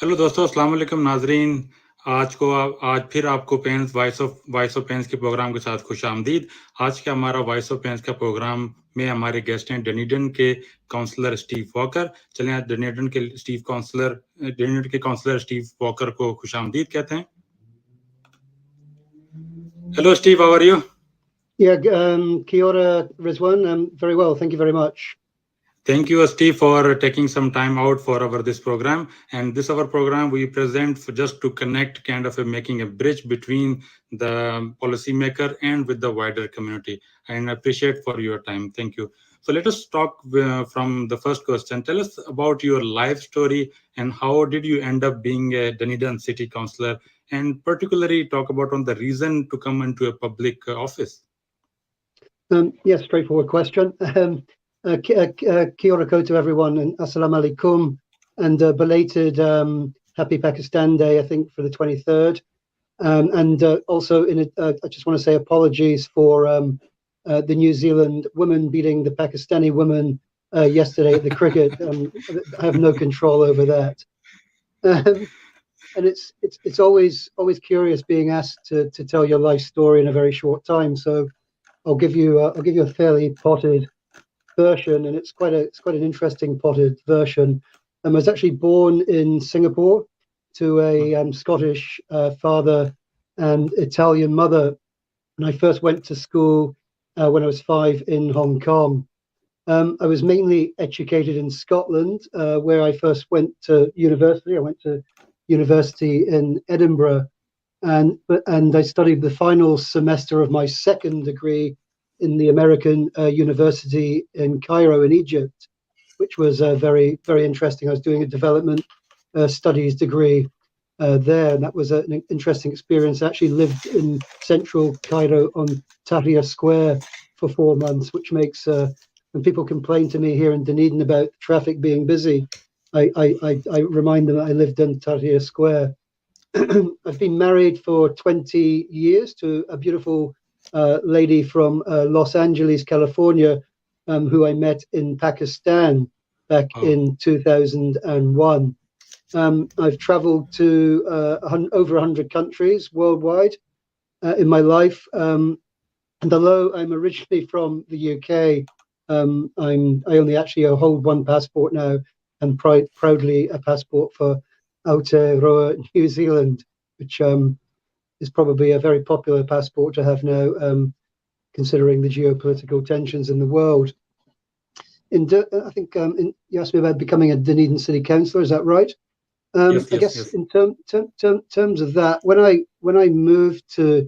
Hello दोस्तों, अस्सलाम वालेकुम नाजरीन। आज फिर आपको पेंस वॉइस ऑफ पेंस के प्रोग्राम के साथ खुशामदीद। आज का हमारा वॉइस ऑफ पेंस का प्रोग्राम में हमारे गेस्ट हैं डनीडन के काउंसलर स्टीव वॉकर। चलें आज डनीडन के काउंसलर स्टीव वॉकर को खुशामदीद कहते हैं। Hello Steve, how are you? Yeah, kia ora, Rizwan. Very well, thank you very much. Thank you, Steve, for taking some time out for this program. And this our program we present just to connect, kind of making a bridge between the policymaker and with the wider community. And I appreciate for your time. Thank you. So let us talk from the first question. Tell us about your life story and how did you end up being a Dunedin City Councillor, and particularly talk about on the reason to come into a public office. Yes, straightforward question. Kia ora koutou everyone, and assalamu alaikum, and belated happy Pakistan Day, I think, for the 23rd. And also, I just want to say apologies for the New Zealand women beating the Pakistani women yesterday at the cricket. I have no control over that. And it's always curious being asked to tell your life story in a very short time. So I'll give you a fairly potted version, and it's quite an interesting potted version. I was actually born in Singapore to a Scottish father and Italian mother, and I first went to school when I was 5 in Hong Kong. I was mainly educated in Scotland, where I first went to university. I went to university in Edinburgh, and I studied the final semester of my second degree in the American University in Cairo in Egypt, which was very, very interesting. I was doing a development studies degree there, and that was an interesting experience. I actually lived in central Cairo on Tahrir Square for 4 months, which makes, when people complain to me here in Dunedin about traffic being busy, I remind them that I lived in Tahrir Square. I've been married for 20 years to a beautiful lady from Los Angeles, California, who I met in Pakistan back in 2001. I've traveled to over 100 countries worldwide in my life. And although I'm originally from the UK, I only actually hold one passport now, and proudly a passport for Aotearoa, New Zealand, which is probably a very popular passport to have now, considering the geopolitical tensions in the world. I think you asked me about becoming a Dunedin City Councillor. Is that right? Yes, I guess yes. in terms of that, when I moved to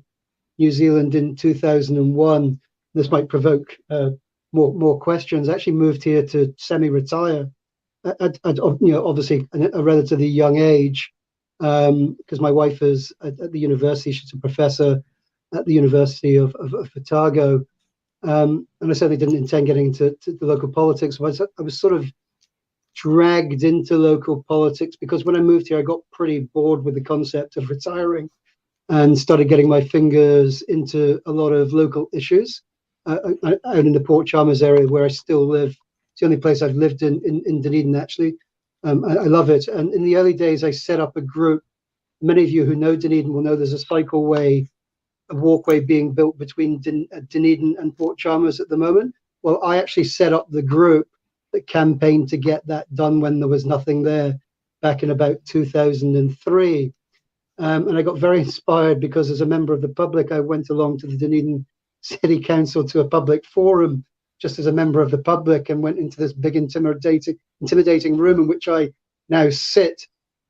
New Zealand in 2001, this might provoke more questions. I actually moved here to semi-retire at obviously a relatively young age. Because my wife is at the university, she's a professor at the University of Otago, and I certainly didn't intend getting into the local politics. But I was sort of dragged into local politics because when I moved here, I got pretty bored with the concept of retiring and started getting my fingers into a lot of local issues out in the Port Chalmers area where I still live. It's the only place I've lived in Dunedin, actually. I love it. And in the early days, I set up a group. Many of you who know Dunedin will know there's a cycleway, a walkway being built between Dunedin and Port Chalmers at the moment. Well, I actually set up the group that campaigned to get that done when there was nothing there back in about 2003. And I got very inspired because as a member of the public, I went along to the Dunedin City Council to a public forum just as a member of the public and went into this big intimidating room in which I now sit.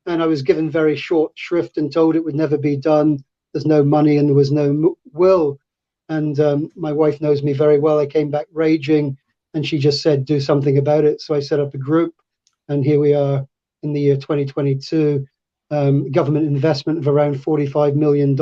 And I was given very short shrift and told it would never be done. There's no money and there was no will. And my wife knows me very well. I came back raging and she just said, do something about it. So I set up a group, and here we are in the year 2022, government investment of around $45 million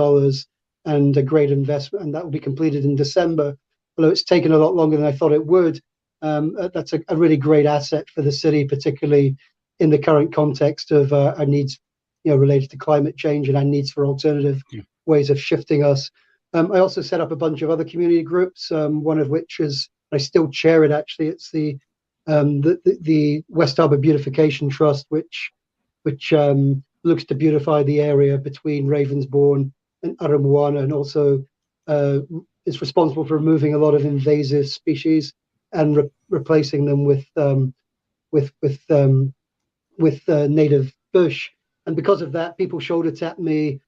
and a great investment. And that will be completed in December. Although it's taken a lot longer than I thought it would, that's a really great asset for the city, particularly in the current context of our needs, related to climate change and our needs for alternative ways of shifting us. I also set up a bunch of other community groups, one of which is, I still chair it actually, it's the West Harbour Beautification Trust, which looks to beautify the area between Ravensbourne and Aramoana, and also is responsible for removing a lot of invasive species and replacing them with native bush. And because of that, people shoulder tapped me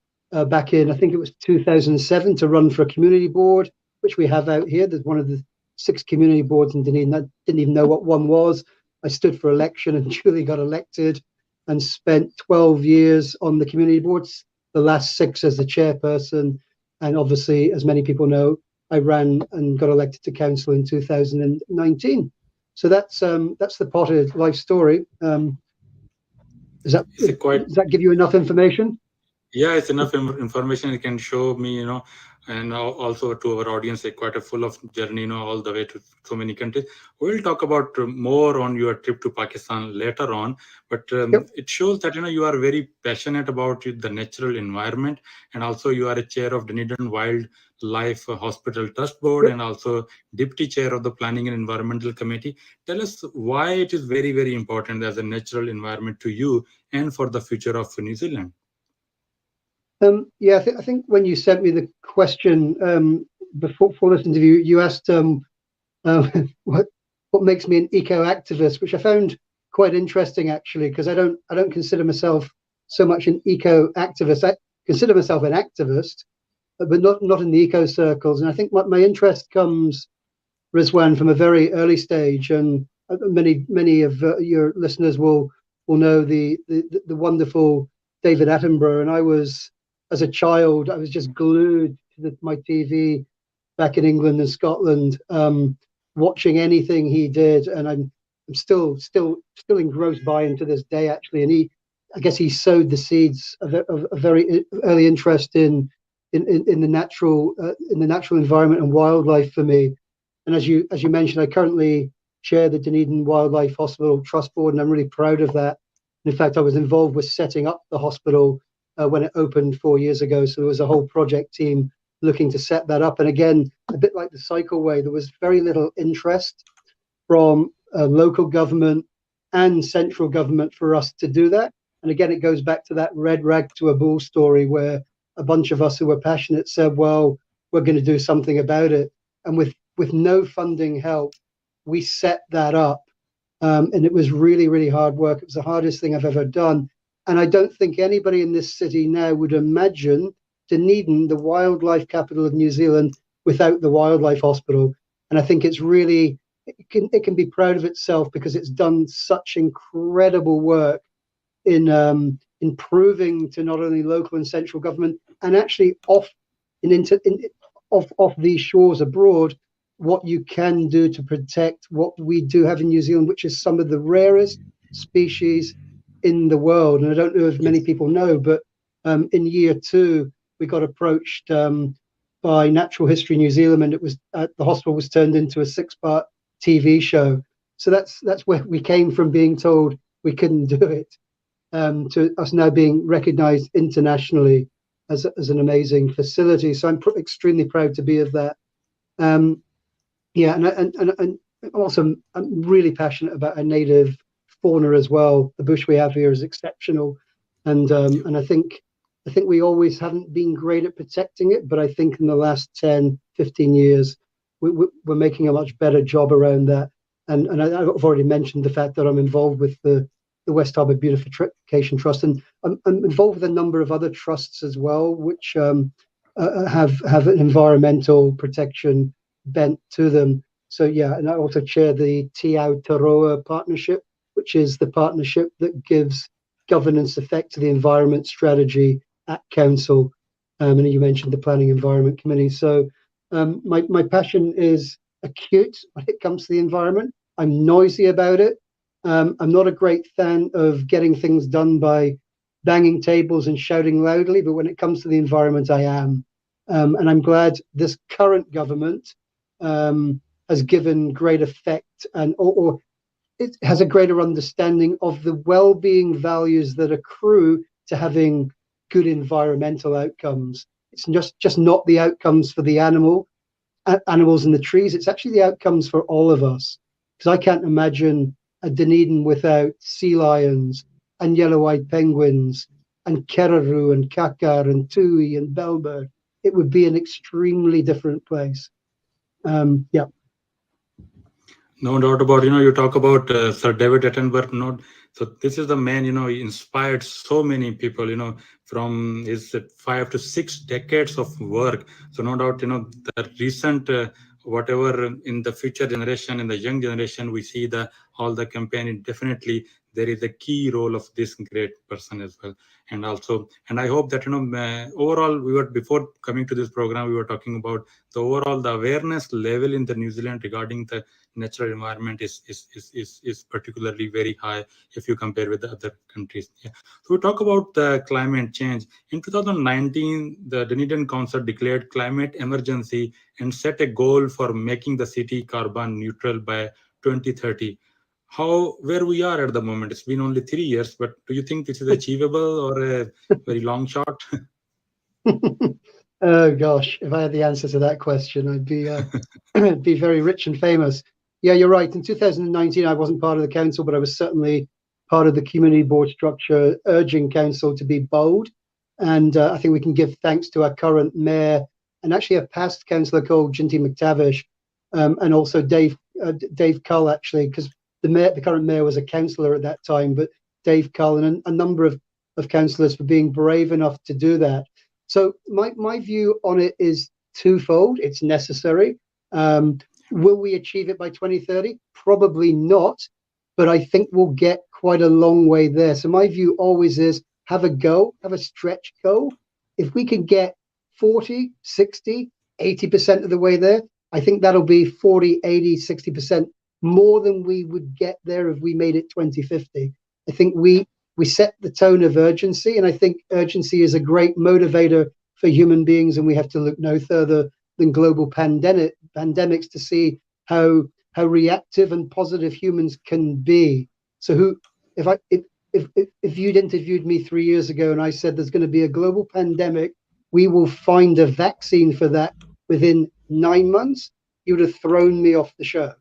back in, I think it was 2007, to run for a community board, which we have out here. There's one of the 6 community boards in Dunedin. I didn't even know what one was. I stood for election and duly got elected, and spent 12 years on the community boards, the last 6 as the chairperson. And obviously, as many people know, I ran and got elected to council in 2019. So that's the potted life story. Does that give you enough information? Yeah, it's enough information. It can show me, and also to our audience, quite a full of journey, all the way to so many countries. We'll talk about more on your trip to Pakistan later on, but Yep. it shows that, you are very passionate about the natural environment, and also you are a chair of Dunedin Wildlife Hospital Trust Board, Yep. and also deputy chair of the Planning and Environmental Committee. Tell us why it is very, very important as a natural environment to you and for the future of New Zealand. Yeah, I think when you sent me the question before this interview, you asked what makes me an eco-activist, which I found quite interesting, actually, because I don't consider myself so much an eco-activist. I consider myself an activist, but not in the eco circles. And I think my interest comes, Rizwan, from a very early stage, and many of your listeners will know the wonderful David Attenborough. And I was, as a child, I was just glued to my TV back in England and Scotland, watching anything he did, and I'm still engrossed by him to this day, actually. And I guess he sowed the seeds of a very early interest in the natural environment and wildlife for me. And as you mentioned, I currently chair the Dunedin Wildlife Hospital Trust Board, and I'm really proud of that. And in fact, I was involved with setting up the hospital when it opened 4 years ago. So there was a whole project team looking to set that up. And again, a bit like the cycleway, there was very little interest from local government and central government for us to do that. And again, it goes back to that red rag to a bull story, where a bunch of us who were passionate said, well, we're going to do something about it. And with no funding help, we set that up. And it was really, really hard work. It was the hardest thing I've ever done. And I don't think anybody in this city now would imagine Dunedin, the wildlife capital of New Zealand, without the wildlife hospital. And I think it's really, it can be proud of itself, because it's done such incredible work in improving to not only local and central government, and actually off these shores abroad, what you can do to protect what we do have in New Zealand, which is some of the rarest species in the world. And I don't know if many people know, but in year 2, we got approached by Natural History New Zealand, and it was the hospital was turned into a 6-part TV show. So that's where we came from, being told we couldn't do it, to us now being recognised internationally as an amazing facility. So I'm extremely proud to be of that. Yeah, and also I'm really passionate about our native fauna as well. The bush we have here is exceptional, and I think we always haven't been great at protecting it, but I think in the last 10, 15 years, we're making a much better job around that. And I've already mentioned the fact that I'm involved with the West Harbour Beautification Trust, and I'm involved with a number of other trusts as well, which have an environmental protection bent to them. So yeah, and I also chair the Te Aotearoa Partnership, which is the partnership that gives governance effect to the environment strategy at council. And you mentioned the Planning Environment Committee. So my passion is acute when it comes to the environment. I'm noisy about it. I'm not a great fan of getting things done by banging tables and shouting loudly, but when it comes to the environment, I am. And I'm glad this current government has given great effect, and or it has a greater understanding of the well-being values that accrue to having good environmental outcomes. It's just not the outcomes for the animals and the trees. It's actually the outcomes for all of us. Because I can't imagine a Dunedin without sea lions and yellow-eyed penguins and Kerraroo and Kakar and Tui and Belberg, it would be an extremely different place. Yeah. No doubt about, you talk about Sir David Attenborough. So this is the man, he inspired so many people, from his 5 to 6 decades of work. So no doubt, the recent, whatever in the future generation, in the young generation, we see all the campaign. Definitely, there is a key role of this great person as well. And I hope that, overall, before coming to this program, we were talking about the awareness level in the New Zealand regarding the natural environment is particularly very high if you compare with the other countries. Yeah. So we talk about the climate change. In 2019, the Dunedin Council declared climate emergency and set a goal for making the city carbon neutral by 2030. Where we are at the moment? It's been only 3 years, but do you think this is achievable or a very long shot? Oh gosh, if I had the answer to that question, I'd be be very rich and famous. Yeah, you're right. In 2019, I wasn't part of the council, but I was certainly part of the community board structure, urging council to be bold. And I think we can give thanks to our current mayor and actually a past councillor called Jinty McTavish, and also Dave Cull, actually, because the current mayor was a councillor at that time, but Dave Cull and a number of councillors for being brave enough to do that. So my view on it is twofold. It's necessary. Will we achieve it by 2030? Probably not, but I think we'll get quite a long way there. So my view always is have a stretch goal. If we can get 40, 60, 80% of the way there, I think that'll be 40, 80, 60% more than we would get there if we made it 2050. I think we set the tone of urgency, and I think urgency is a great motivator for human beings, and we have to look no further than global pandemics to see how reactive and positive humans can be. So if you'd interviewed me 3 years ago and I said there's going to be a global pandemic, we will find a vaccine for that within 9 months, you would have thrown me off the show.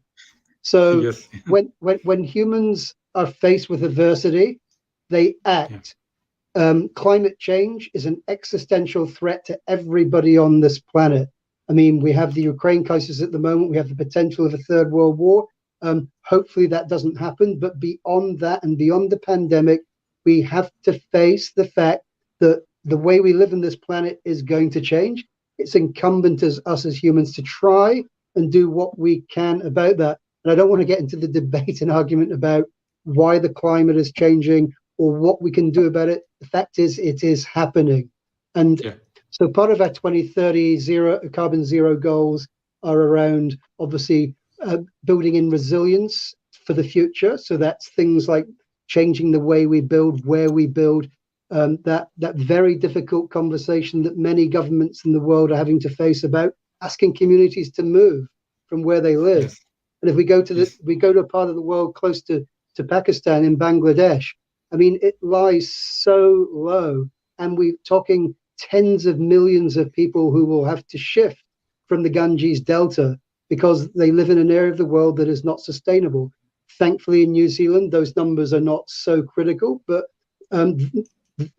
So yes. when humans are faced with adversity, they act. Yeah. Climate change is an existential threat to everybody on this planet. I mean, we have the Ukraine crisis at the moment. We have the potential of a third world war. Hopefully that doesn't happen. But beyond that and beyond the pandemic, we have to face the fact that the way we live on this planet is going to change. It's incumbent as us as humans to try and do what we can about that. And I don't want to get into the debate and argument about why the climate is changing or what we can do about it. The fact is, it is happening. And so part of our 2030 carbon zero goals are around, obviously, building in resilience for the future. So that's things like changing the way we build, where we build, that very difficult conversation that many governments in the world are having to face about asking communities to move from where they live. Yes. And if we go to a part of the world close to Pakistan, in Bangladesh, I mean, it lies so low, and we're talking tens of millions of people who will have to shift from the Ganges Delta because they live in an area of the world that is not sustainable. Thankfully, in New Zealand, those numbers are not so critical, but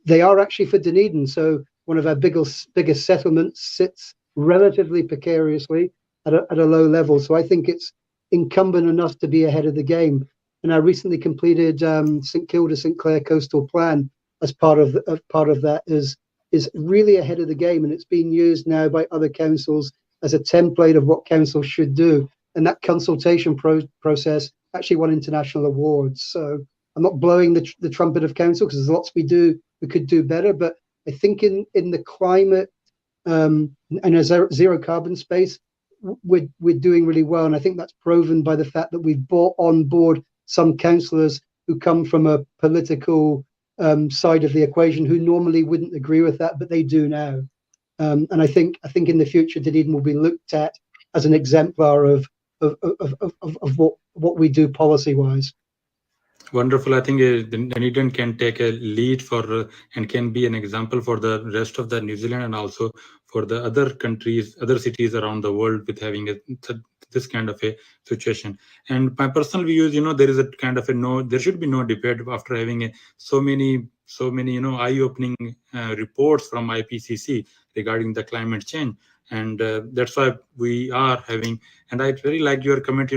they are actually for Dunedin. So one of our biggest settlements sits relatively precariously at a low level. So I think it's incumbent on us to be ahead of the game. And I recently completed St Kilda St Clair Coastal Plan as part of that is really ahead of the game, and it's being used now by other councils as a template of what councils should do. And that consultation process actually won international awards. So I'm not blowing the trumpet of council because there's lots we could do better. But I think in the climate and a zero carbon space, we're doing really well. And I think that's proven by the fact that we've brought on board some councillors who come from a political side of the equation who normally wouldn't agree with that, but they do now. And I think in the future, Dunedin will be looked at as an exemplar of what we do policy-wise. Wonderful. I think Dunedin can take a lead for and can be an example for the rest of the New Zealand and also for the other countries, other cities around the world with having this kind of a situation. And my personal view is, there is a kind of there should be no debate after having so many so many, eye-opening reports from IPCC regarding the climate change. And that's why we are having, and I really like your comment,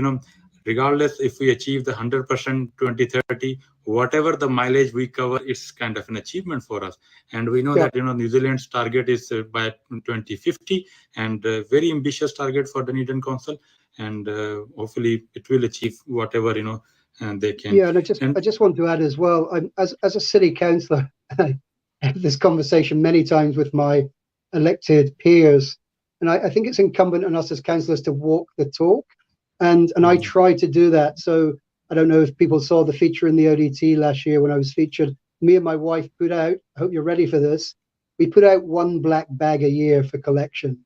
regardless if we achieve the 100% 2030, whatever the mileage we cover, it's kind of an achievement for us. And we know that, New Zealand's target is by 2050, and very ambitious target for Dunedin Council. And hopefully it will achieve whatever, and they can. Yeah, and I just want to add as well, as a city councillor, I have this conversation many times with my elected peers, and I think it's incumbent on us as councillors to walk the talk, and I try to do that. So I don't know if people saw the feature in the ODT last year when I was featured. Me and my wife put out, I hope you're ready for this, we put out 1 black bag a year for collection.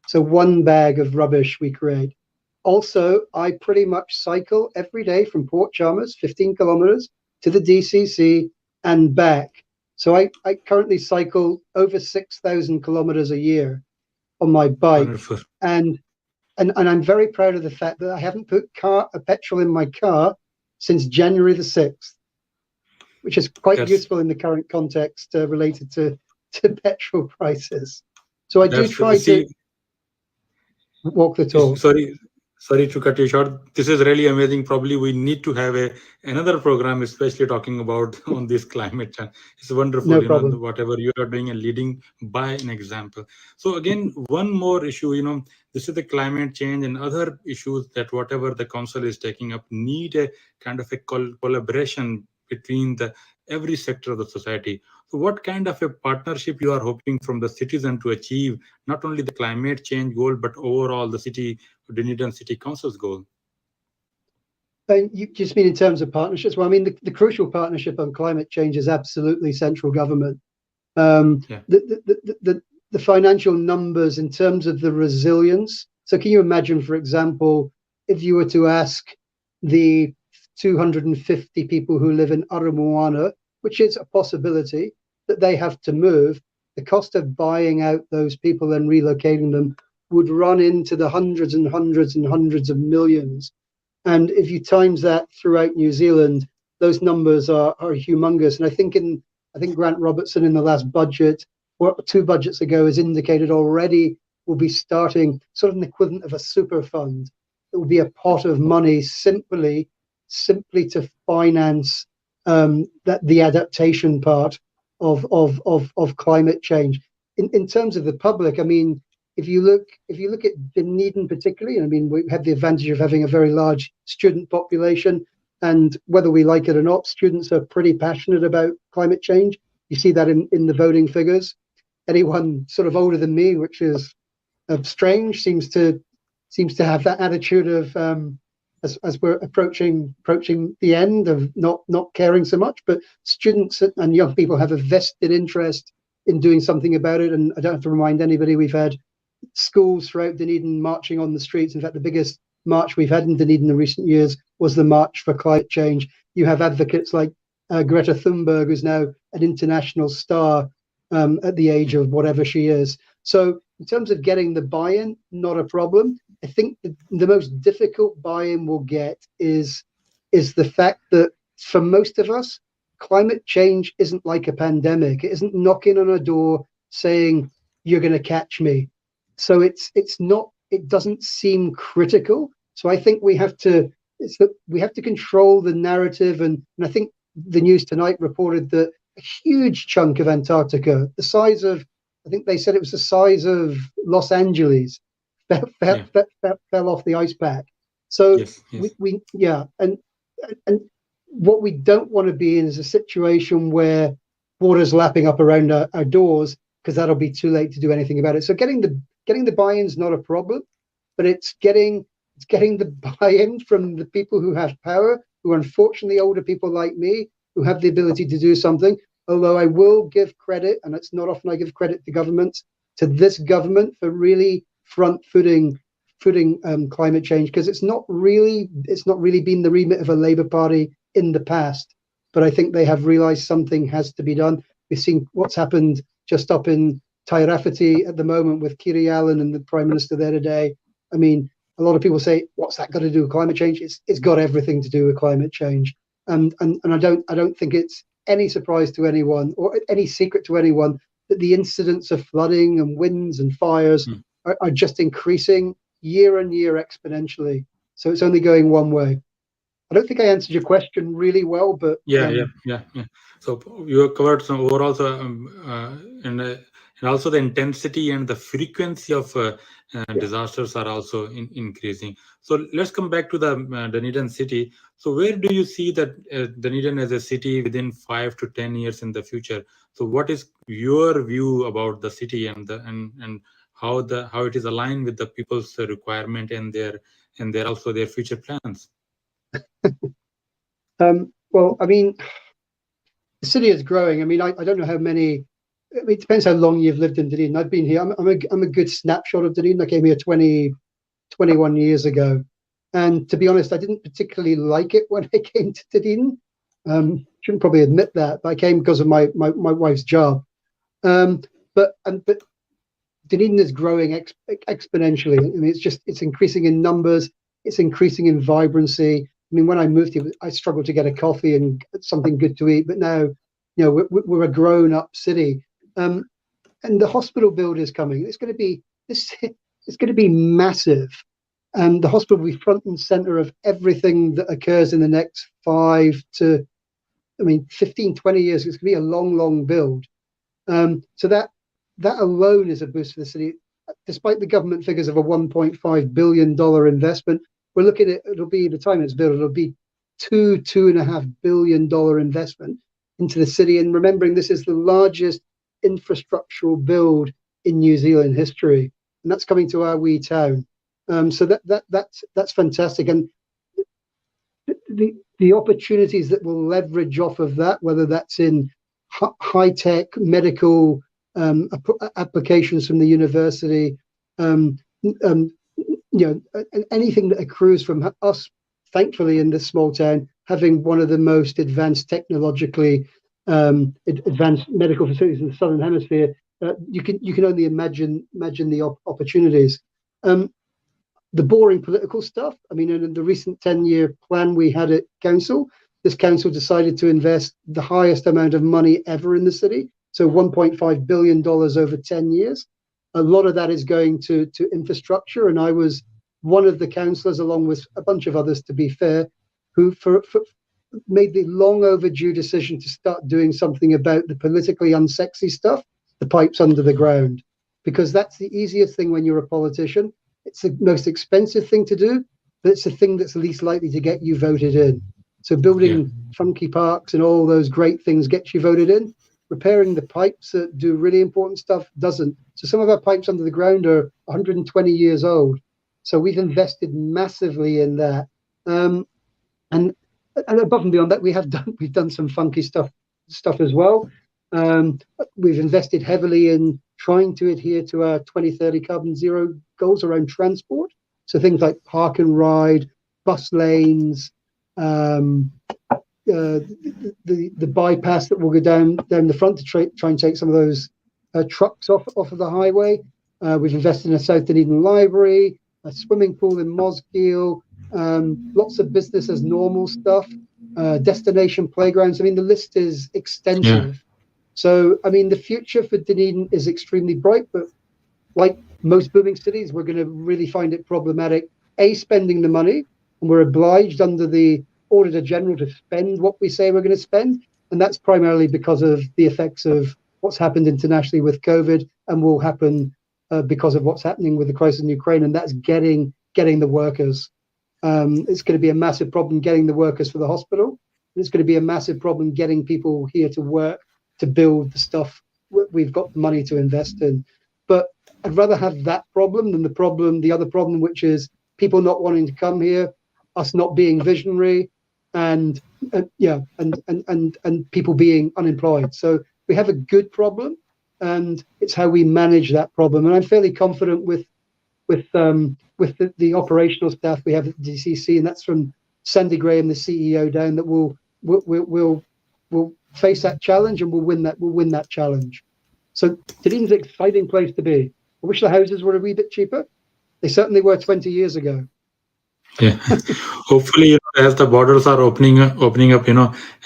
So 1 bag of rubbish we create. Also, I pretty much cycle every day from Port Chalmers, 15 kilometers, to the DCC and back. So I currently cycle over 6,000 kilometers a year on my bike. Wonderful. And I'm very proud of the fact that I haven't put petrol in my car since January the 6th, which is quite useful in the current context related to petrol prices. So I do try to walk the talk. Sorry to cut you short. This is really amazing. Probably we need to have another program, especially talking about on this climate change. It's wonderful, No problem. whatever you are doing and leading by an example. So again, one more issue, this is the climate change and other issues that whatever the council is taking up need a kind of a collaboration between every sector of the society. So what kind of a partnership you are hoping from the citizen to achieve not only the climate change goal, but overall the Dunedin City Council's goal? And you just mean in terms of partnerships? Well, I mean, the crucial partnership on climate change is absolutely central government. The financial numbers in terms of the resilience. So can you imagine, for example, if you were to ask the 250 people who live in Aramoana, which is a possibility, that they have to move, the cost of buying out those people and relocating them would run into the hundreds and hundreds and hundreds of millions. And if you times that throughout New Zealand, those numbers are humongous. And I think Grant Robertson in the last budget, or 2 budgets ago, has indicated already will be starting sort of an equivalent of a super fund. It will be a pot of money simply to finance the adaptation part of climate change. In terms of the public, I mean, if you look at Dunedin particularly, I mean, we have the advantage of having a very large student population, and whether we like it or not, students are pretty passionate about climate change. You see that in the voting figures. Anyone sort of older than me, which is strange, seems to have that attitude of as we're approaching the end of not caring so much. But students and young people have a vested interest in doing something about it. And I don't have to remind anybody, we've had schools throughout Dunedin marching on the streets. In fact, the biggest march we've had in Dunedin in recent years was the March for Climate Change. You have advocates like Greta Thunberg, who's now an international star at the age of whatever she is. So in terms of getting the buy-in, not a problem. I think the most difficult buy-in we'll get is the fact that for most of us, climate change isn't like a pandemic. It isn't knocking on a door saying, you're going to catch me. So it doesn't seem critical. So I think we have to control the narrative. And I think the news tonight reported that a huge chunk of Antarctica, the size of, I think they said it was the size of Los Angeles, fell off the ice pack. So yes. And what we don't want to be in is a situation where water's lapping up around our doors, because that'll be too late to do anything about it. So getting the buy-in is not a problem, but it's getting the buy-in from the people who have power, who are unfortunately older people like me, who have the ability to do something. Although I will give credit, and it's not often I give credit to governments, to this government for really front-footing climate change, because it's not really been the remit of a Labour Party in the past. But I think they have realised something has to be done. We've seen what's happened just up in Tairāwhiti at the moment with Kiri Allen and the Prime Minister there today. I mean, a lot of people say, what's that got to do with climate change? It's got everything to do with climate change. And I don't think it's any surprise to anyone or any secret to anyone that the incidents of flooding and winds and fires are just increasing year on year exponentially. So it's only going one way. I don't think I answered your question really well, but Yeah. So you covered some overall, and also the intensity and the frequency of disasters are also increasing. So let's come back to the Dunedin city. So where do you see that Dunedin as a city within 5 to 10 years in the future? So what is your view about the city and how it is aligned with the people's requirement and their also their future plans? Well, I mean, the city is growing. I mean, I don't know how many. I mean, it depends how long you've lived in Dunedin. I've been here. I'm a good snapshot of Dunedin. I came here 21 years ago, and to be honest, I didn't particularly like it when I came to Dunedin. Shouldn't probably admit that, but I came because of my wife's job. But Dunedin is growing exponentially. I mean, it's increasing in numbers. It's increasing in vibrancy. I mean, when I moved here, I struggled to get a coffee and something good to eat. But now, we're a grown-up city, and the hospital build is coming. It's going to be massive, and the hospital will be front and center of everything that occurs in the next 15, 20 years. It's going to be a long build. So that alone is a boost for the city. Despite the government figures of a $1.5 billion investment, we're looking at it'll be the time it's built. It'll be $2.5 billion investment into the city. And remembering this is the largest infrastructural build in New Zealand history, and that's coming to our wee town. So that's fantastic, and the opportunities that will leverage off of that, whether that's in high tech medical applications from the university, anything that accrues from us, thankfully in this small town, having one of the most advanced technologically advanced medical facilities in the Southern Hemisphere, you can only imagine the opportunities. The boring political stuff. I mean, in the recent 10-year plan we had at council, this council decided to invest the highest amount of money ever in the city, so $1.5 billion over 10 years. A lot of that is going to infrastructure, and I was one of the councillors, along with a bunch of others, to be fair, who made the long overdue decision to start doing something about the politically unsexy stuff, the pipes under the ground, because that's the easiest thing when you're a politician. It's the most expensive thing to do, but it's the thing that's least likely to get you voted in. So building funky parks and all those great things gets you voted in. Repairing the pipes that do really important stuff doesn't. So some of our pipes under the ground are 120 years old. So we've invested massively in that. And above and beyond that, we've done some funky stuff as well. We've invested heavily in trying to adhere to our 2030 carbon zero goals around transport. So things like park and ride, bus lanes, the bypass that will go down the front to try and take some of those trucks off of the highway. We've invested in a South Dunedin library, a swimming pool in Mosgiel, lots of business as normal stuff, destination playgrounds. I mean, the list is extensive. Yeah. So, I mean, the future for Dunedin is extremely bright, but like most booming cities, we're going to really find it problematic, spending the money, and we're obliged under the Auditor General to spend what we say we're going to spend, and that's primarily because of the effects of what's happened internationally with COVID and will happen because of what's happening with the crisis in Ukraine, and that's getting the workers. It's going to be a massive problem getting the workers for the hospital, and it's going to be a massive problem getting people here to work to build the stuff we've got the money to invest in. But I'd rather have that problem than the other problem, which is people not wanting to come here, us not being visionary, and people being unemployed. So we have a good problem, and it's how we manage that problem. And I'm fairly confident with the operational staff we have at the DCC, and that's from Sandy Graham, the CEO, down, that we'll face that challenge, and we'll win that challenge. So Dunedin's an exciting place to be. I wish the houses were a wee bit cheaper. They certainly were 20 years ago. Yeah. Hopefully, as the borders are opening up,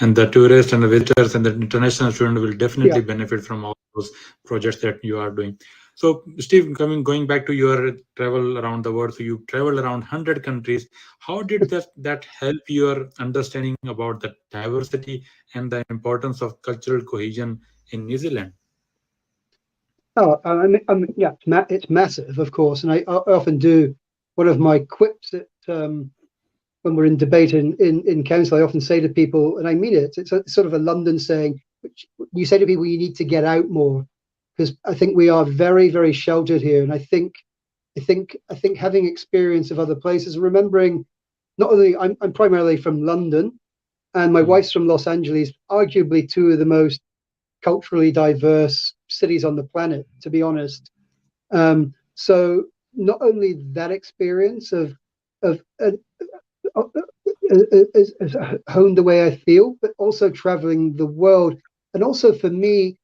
and the tourists and the visitors and the international student will Yeah. definitely benefit from all those projects that you are doing. So, Steve, going back to your travel around the world, so you traveled around 100 countries. How did that help your understanding about the diversity and the importance of cultural cohesion in New Zealand? Oh, yeah, it's massive, of course, and I often do one of my quips at when we're in debate in council. I often say to people, and I mean it, it's sort of a London saying, which you say to people, you need to get out more, because I think we are very, very sheltered here, and I think having experience of other places, remembering not only I'm primarily from London, and my Mm. wife's from Los Angeles, arguably two of the most culturally diverse cities on the planet, to be honest. So not only that experience of has honed the way I feel, but also traveling the world, and also for me,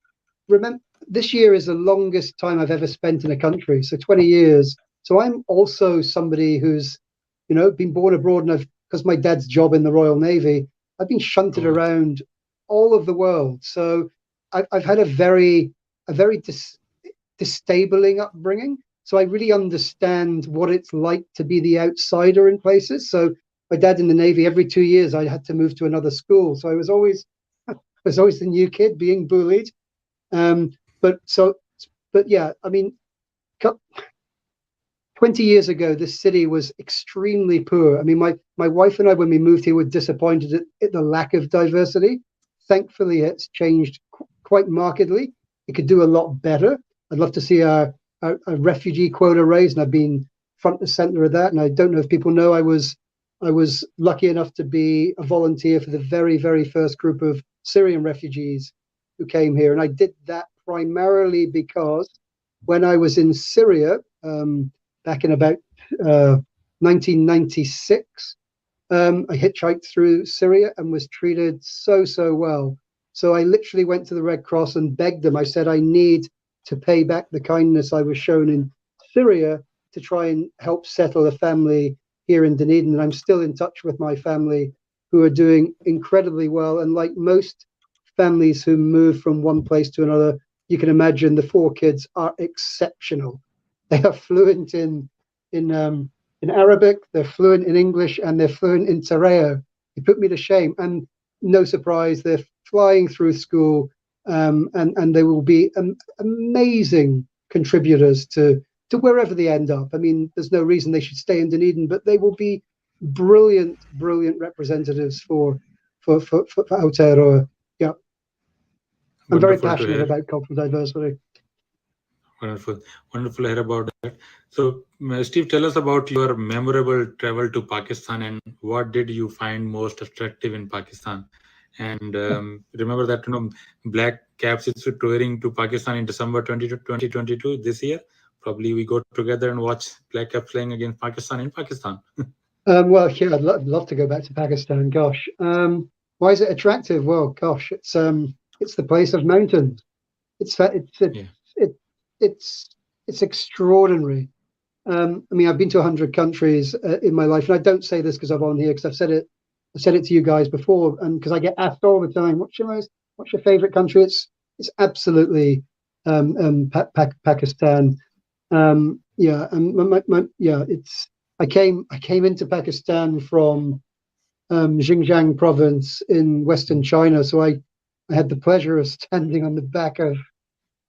remember this year is the longest time I've ever spent in a country, so 20 years. So I'm also somebody who's, been born abroad, and because my dad's job in the Royal Navy, I've been shunted Oh, around all of the world. So I've had a very disabling upbringing. So I really understand what it's like to be the outsider in places. So my dad in the Navy, every 2 years I had to move to another school. So I was always the new kid being bullied. Um, but so, but yeah, I mean, 20 years ago, this city was extremely poor. I mean, my wife and I, when we moved here, were disappointed at the lack of diversity. Thankfully, it's changed quite markedly. It could do a lot better. I'd love to see a refugee quota raised, and I've been front and center of that. And I don't know if people know, I was lucky enough to be a volunteer for the very, very first group of Syrian refugees who came here. And I did that primarily because when I was in Syria, back in about 1996, I hitchhiked through Syria and was treated so well. So I literally went to the Red Cross and begged them. I said, I need to pay back the kindness I was shown in Syria to try and help settle a family here in Dunedin. And I'm still in touch with my family, who are doing incredibly well. And like most families who move from one place to another, you can imagine the four kids are exceptional. They are fluent in Arabic, they're fluent in English, and they're fluent in Tereo. It put me to shame. And no surprise, they're flying through school, and they will be amazing contributors to wherever they end up. I mean, there's no reason they should stay in Dunedin, but they will be brilliant, brilliant representatives for Aotearoa. Yeah, I'm very wonderful to passionate hear. about cultural diversity. Wonderful, wonderful to hear about that. So, Steve, tell us about your memorable travel to Pakistan and what did you find most attractive in Pakistan? And remember that Black Caps is touring to Pakistan in December 2022 this year. Probably we go together and watch Black Caps playing against Pakistan in Pakistan. Well, yeah, I'd love to go back to Pakistan. Gosh, why is it attractive? Well, gosh, it's the place of mountains. It's Yeah. it, it's it's extraordinary. I mean, I've been to 100 countries in my life, and I don't say this because I'm on here, because I've said it to you guys before, and because I get asked all the time, what's your favorite country? It's absolutely Pakistan. Yeah, and yeah, I came into Pakistan from Xinjiang province in Western China, so I had the pleasure of standing on the back of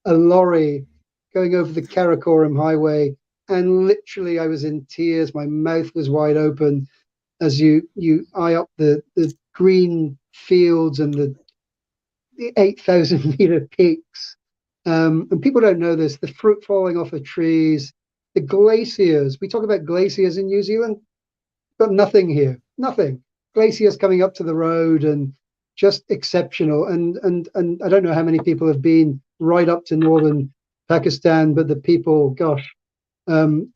a lorry going over the Karakoram highway, and literally I was in tears. My mouth was wide open as you eye up the green fields and the 8,000-meter peaks. And people don't know this: the fruit falling off the trees, the glaciers. We talk about glaciers in New Zealand, but nothing here. Nothing. Glaciers coming up to the road, and just exceptional. And I don't know how many people have been right up to northern Pakistan, but the people, gosh,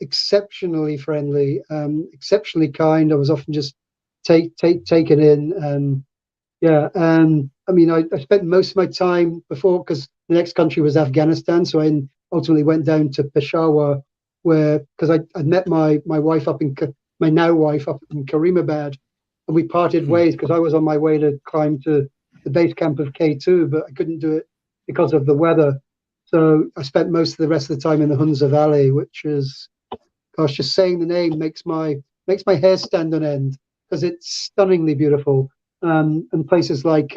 exceptionally friendly, exceptionally kind. I was often just taken in, and yeah. And I mean, I spent most of my time before, because the next country was Afghanistan, so I ultimately went down to Peshawar, where because I met my wife up in my now wife up in Karimabad, and we parted ways because I was on my way to climb to the base camp of K2, but I couldn't do it because of the weather. So I spent most of the rest of the time in the Hunza Valley, which is, gosh, just saying the name makes my hair stand on end because it's stunningly beautiful. And places like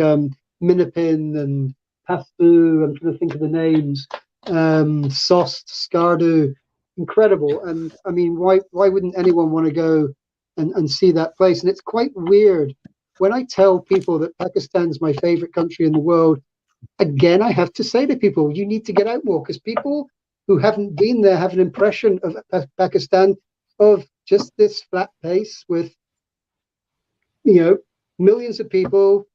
Minapin and Pastu, I'm trying to think of the names, Sost, Skardu, incredible. And I mean, why wouldn't anyone want to go and see that place? And it's quite weird when I tell people that Pakistan's my favorite country in the world. Again, I have to say to people, you need to get out more, because people who haven't been there have an impression of Pakistan of just this flat place with, millions of people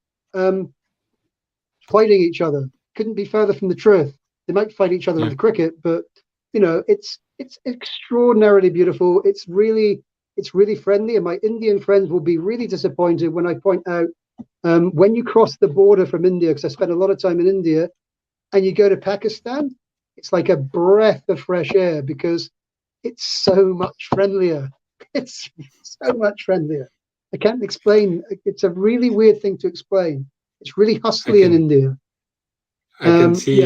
fighting each other. Couldn't be further from the truth. They might fight each other in the cricket, but it's extraordinarily beautiful. It's really friendly, and my Indian friends will be really disappointed when I point out when you cross the border from India, because I spent a lot of time in India, and you go to Pakistan, it's like a breath of fresh air because it's so much friendlier. It's so much friendlier. I can't explain. It's a really weird thing to explain. It's really hustly in India. I can see,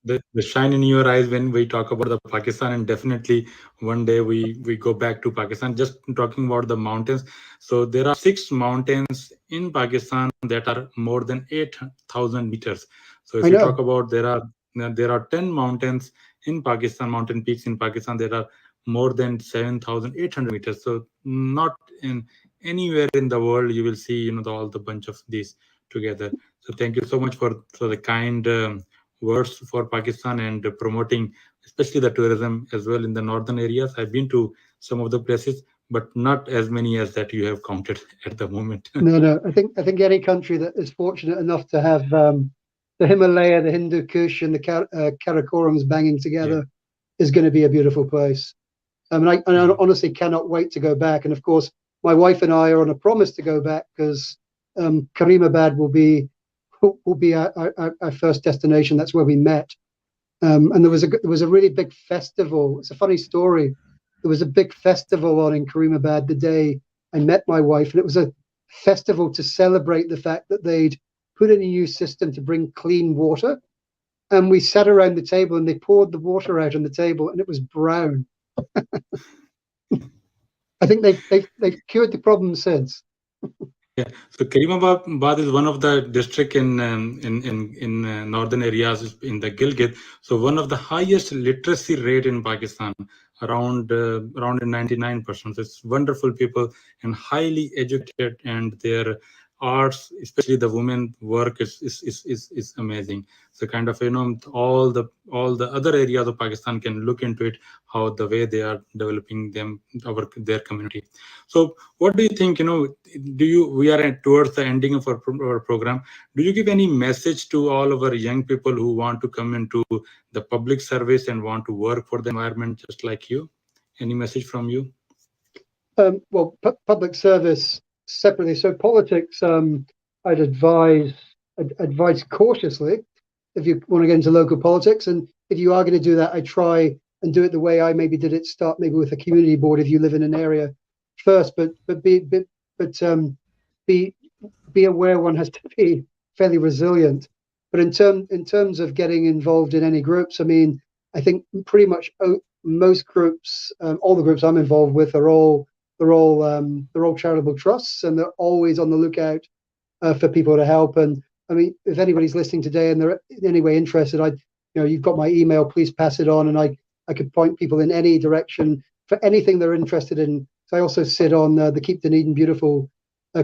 the shine in your eyes when we talk about the Pakistan, and definitely one day we go back to Pakistan. Just talking about the mountains. So there are 6 mountains in Pakistan that are more than 8,000 meters. So if you talk about, there are 10 mountains in Pakistan, mountain peaks in Pakistan, there are more than 7,800 meters. So not in anywhere in the world you will see, all the bunch of these together. So thank you so much for the kind words for Pakistan and promoting, especially the tourism as well in the northern areas. I've been to some of the places, but not as many as that you have counted at the moment. No. I think any country that is fortunate enough to have the Himalaya, the Hindu Kush, and the Karakorams banging together is going to be a beautiful place. I honestly cannot wait to go back. And of course, my wife and I are on a promise to go back because Karimabad will be our first destination. That's where we met. And there was a really big festival. It's a funny story. There was a big festival on in Karimabad the day I met my wife, and it was a festival to celebrate the fact that they'd put in a new system to bring clean water. And we sat around the table, and they poured the water out on the table, and it was brown. I think they've cured the problem since. Yeah, so Karimabad is one of the district in northern areas in the Gilgit. So one of the highest literacy rate in Pakistan, around 99%. So it's wonderful people and highly educated, and their arts, especially the women work, is amazing. So kind of all the other areas of Pakistan can look into it, how the way they are developing their community. So what do you think? We are towards the ending of our program. Do you give any message to all of our young people who want to come into the public service and want to work for the environment just like you? Any message from you? Well, public service separately. So politics, I'd advise cautiously if you want to get into local politics. And if you are going to do that, I try and do it the way I maybe did it. Start maybe with a community board if you live in an area first, but be aware one has to be fairly resilient. But in terms of getting involved in any groups, I mean, I think pretty much most groups, all the groups I'm involved with they're all charitable trusts, and they're always on the lookout for people to help. And I mean, if anybody's listening today and they're in any way interested, you've got my email, please pass it on, and I could point people in any direction for anything they're interested in. So I also sit on the Keep Dunedin Beautiful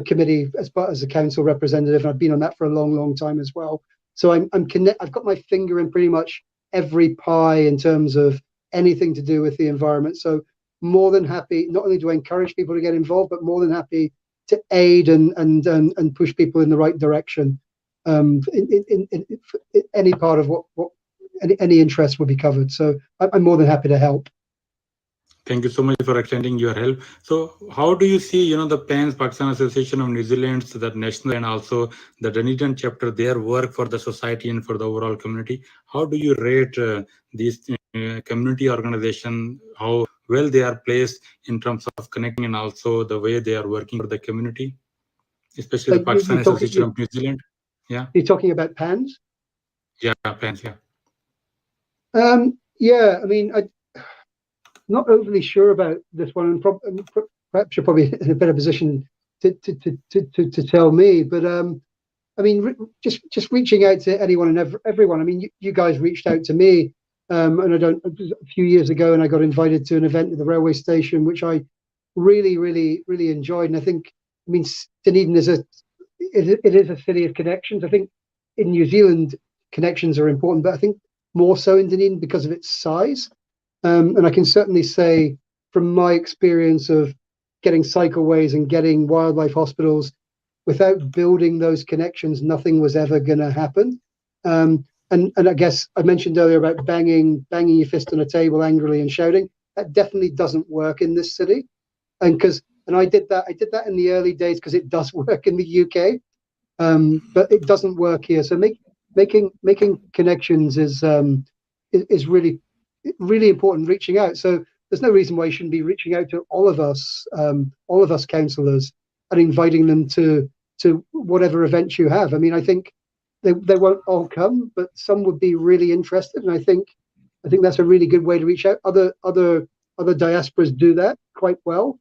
committee as a council representative, and I've been on that for a long time as well. So I've got my finger in pretty much every pie in terms of anything to do with the environment. So more than happy, not only do I encourage people to get involved, but more than happy to aid and push people in the right direction. In any part of what any interest will be covered. So I'm more than happy to help. Thank you so much for extending your help. So how do you see, the PANZ, Pakistan Association of New Zealand, that national and also the Dunedin chapter, their work for the society and for the overall community? How do you rate these community organization, how well they are placed in terms of connecting and also the way they are working for the community, especially the Pakistan Association of New Zealand. Yeah. You're talking about PANZ? Yeah, PANZ, yeah. Yeah, I mean, I'm not overly sure about this one, and perhaps you're probably in a better position to tell me. But I mean, just reaching out to anyone and everyone. I mean, you guys reached out to me, and a few years ago, and I got invited to an event at the railway station, which I really enjoyed. And I think, I mean, Dunedin is it is a city of connections. I think in New Zealand, connections are important, but I think more so in Dunedin because of its size. And I can certainly say from my experience of getting cycleways and getting wildlife hospitals, without building those connections, nothing was ever going to happen. And I guess I mentioned earlier about banging your fist on a table angrily and shouting. That definitely doesn't work in this city. And I did that in the early days because it does work in the UK, but it doesn't work here. So making connections is really important. Reaching out. So there's no reason why you shouldn't be reaching out to all of us councillors and inviting them to whatever events you have. I mean, I think they won't all come, but some would be really interested, and I think that's a really good way to reach out. Other diasporas do that quite well,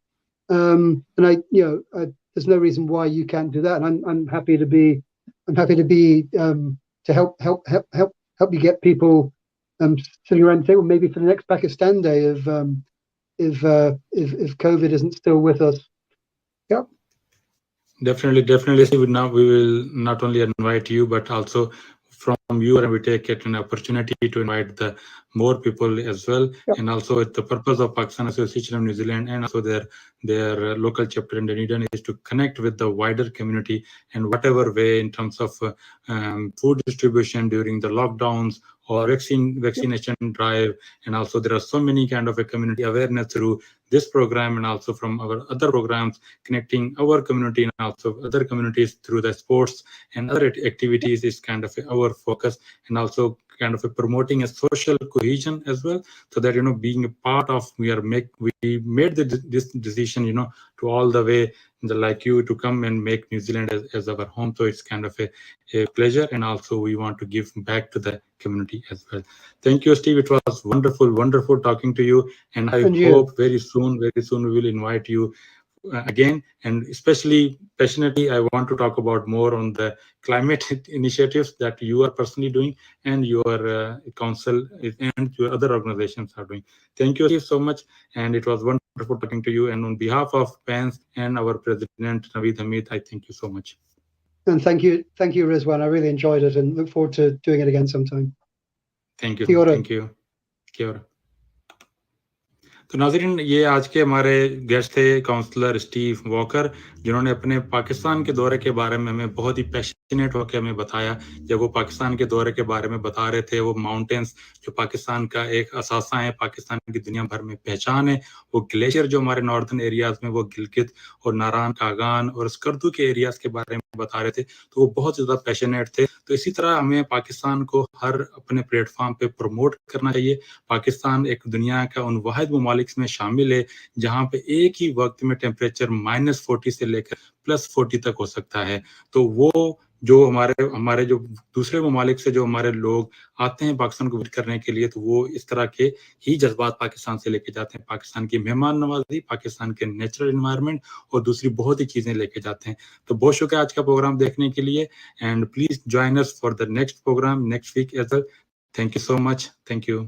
and there's no reason why you can't do that. And I'm happy to be to help you get people sitting around the table, maybe for the next Pakistan Day if COVID isn't still with us. Yep. Definitely. Now we will not only invite you, but also from you, and we take it an opportunity to invite the more people as well. Yep. And also with the purpose of Pakistan Association of New Zealand and also their local chapter in Dunedin is to connect with the wider community in whatever way in terms of food distribution during the lockdowns or vaccination drive. And also there are so many kind of a community awareness through this program and also from our other programs connecting our community and also other communities through the sports and other activities is kind of our focus, and also kind of promoting a social cohesion as well, so that being a part of we made this decision to all the way like you to come and make New Zealand as our home. So it's kind of a pleasure, and also we want to give back to the community as well. Thank you, Steve. It was wonderful talking to you, and I hope very soon we will invite you again, and especially passionately I want to talk about more on the climate initiatives that you are personally doing and your council and your other organizations are doing. Thank you so much, and it was wonderful talking to you, and on behalf of PANZ and our president Naveed Hamid, I thank you so much. And thank you Rizwan. I really enjoyed it and look forward to doing it again sometime. Thank you. Thank you. Kia ora. तो नाज़रीन, ये आज के हमारे guest थे counsellor Steve walker, जिन्होंने अपने पाकिस्तान के दौरे के बारे में हमें बहुत ही पैशनेट होकर हमें बताया। जब वो पाकिस्तान के दौरे के बारे में बता रहे थे, वो माउंटेन्स जो पाकिस्तान का एक असासा है, पाकिस्तान की दुनिया भर में पहचान है, वो ग्लेशियर जो हमारे नॉर्दर्न एरियाज में वो गिलगित और नारायण कागान और स्कर्दू के एरियाज के बारे में बता रहे थे, तो वो बहुत ज़्यादा पैशनेट थे। तो इसी तरह हमें पाकिस्तान को हर अपने प्लेटफॉर्म पे प्रमोट करना चाहिए। पाकिस्तान एक दुनिया का उन वाहिद ममालिक में शामिल है जहां पे एक ही वक्त में टेम्परेचर -40 से लेकर +40 तक हो सकता है। तो वो जो हमारे जो दूसरे ममालिक से जो हमारे लोग आते हैं पाकिस्तान को विजिट करने के लिए, तो वो इस तरह के ही जज्बात पाकिस्तान से लेके जाते हैं। पाकिस्तान की मेहमान नवाजी, पाकिस्तान के नेचुरल एनवायरनमेंट और दूसरी बहुत ही चीजें लेके जाते हैं। तो बहुत शुक्रिया आज का प्रोग्राम देखने के लिए, and please join us for the next programme next week as well. Thank you so much. Thank you.